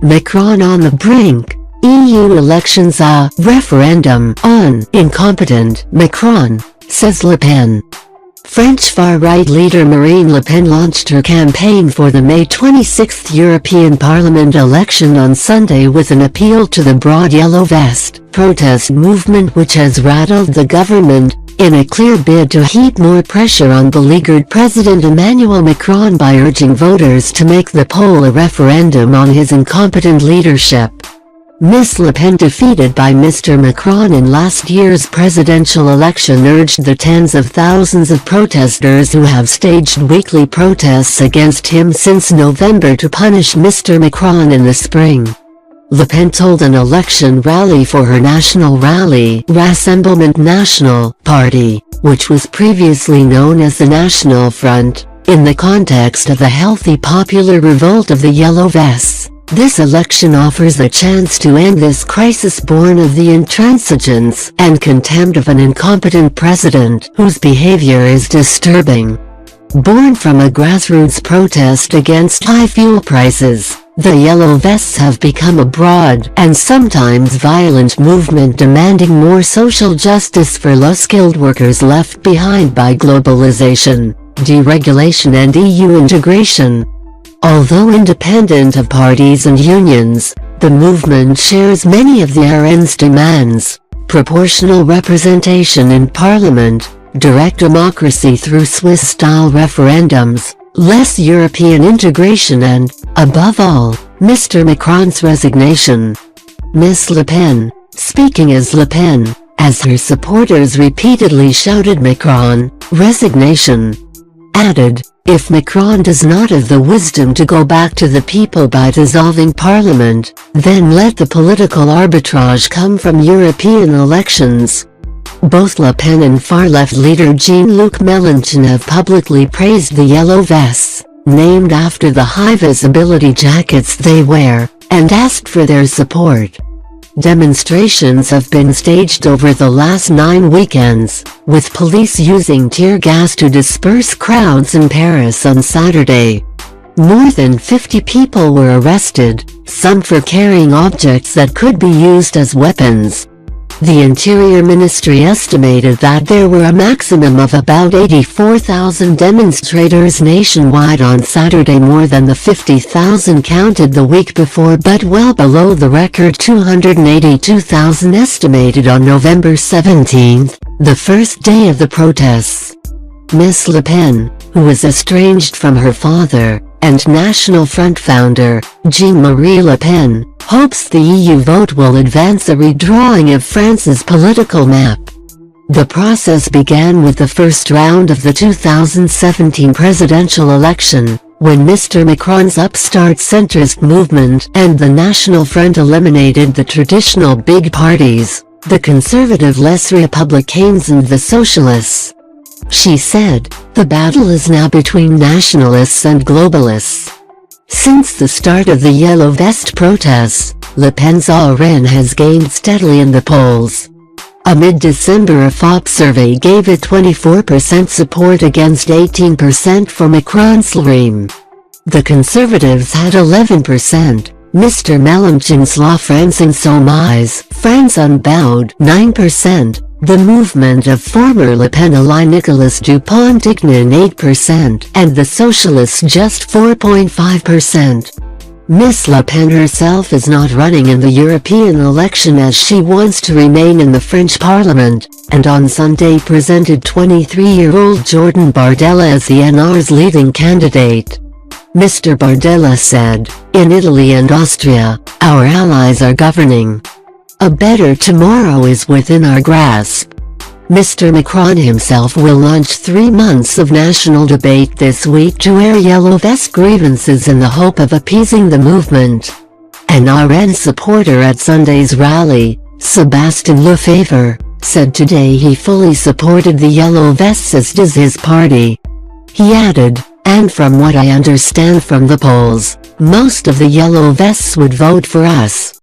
Macron on the brink. EU elections a referendum on incompetent Macron, says Le Pen. French far-right leader Marine Le Pen launched her campaign for the May 26 European Parliament election on Sunday with an appeal to the broad yellow vest protest movement, which has rattled the government, in a clear bid to heap more pressure on beleaguered President Emmanuel Macron by urging voters to make the poll a referendum on his incompetent leadership. Ms Le Pen, defeated by Mr Macron in last year's presidential election, urged the tens of thousands of protesters who have staged weekly protests against him since November to punish Mr Macron in the spring. Le Pen told an election rally for her national rally, Rassemblement National, party, which was previously known as the National Front, in the context of the healthy popular revolt of the Yellow Vests. This election offers a chance to end this crisis born of the intransigence and contempt of an incompetent president whose behavior is disturbing. Born from a grassroots protest against high fuel prices, the Yellow Vests have become a broad and sometimes violent movement demanding more social justice for low-skilled workers left behind by globalization, deregulation and EU integration. Although independent of parties and unions, the movement shares many of the RN's demands: proportional representation in parliament, direct democracy through Swiss-style referendums, less European integration and, above all, Mr Macron's resignation. Ms Le Pen, speaking as Le Pen, as her supporters repeatedly shouted Macron, resignation, added, "If Macron does not have the wisdom to go back to the people by dissolving parliament, then let the political arbitrage come from European elections." Both Le Pen and far-left leader Jean-Luc Mélenchon have publicly praised the Yellow Vests, named after the high-visibility jackets they wear, and asked for their support. Demonstrations have been staged over the last 9 weekends, with police using tear gas to disperse crowds in Paris on Saturday. More than 50 people were arrested, some for carrying objects that could be used as weapons. The Interior Ministry estimated that there were a maximum of about 84,000 demonstrators nationwide on Saturday, more than the 50,000 counted the week before, but well below the record 282,000 estimated on November 17, the first day of the protests. Ms Le Pen, who is estranged from her father, and National Front founder, Jean-Marie Le Pen, hopes the EU vote will advance a redrawing of France's political map. The process began with the first round of the 2017 presidential election, when Mr Macron's upstart centrist movement and the National Front eliminated the traditional big parties, the conservative Les Républicains and the Socialists. She said, "The battle is now between nationalists and globalists." Since the start of the Yellow Vest protests, Le Pen's RN has gained steadily in the polls. A mid-December IFOP survey gave it 24% support against 18% for Macron's regime. The Conservatives had 11%, Mr Mélenchon's La France Insoumise, France Unbowed 9%, the movement of former Le Pen ally Nicolas Dupont-Aignan 8%, and the Socialists just 4.5%. Ms Le Pen herself is not running in the European election as she wants to remain in the French Parliament, and on Sunday presented 23-year-old Jordan Bardella as the NR's leading candidate. Mr Bardella said, "In Italy and Austria, our allies are governing. A better tomorrow is within our grasp." Mr Macron himself will launch 3 months of national debate this week to air Yellow Vest grievances in the hope of appeasing the movement. An RN supporter at Sunday's rally, Sébastien Lefebvre, said today he fully supported the Yellow Vests, as does his party. He added, "And from what I understand from the polls, most of the Yellow Vests would vote for us."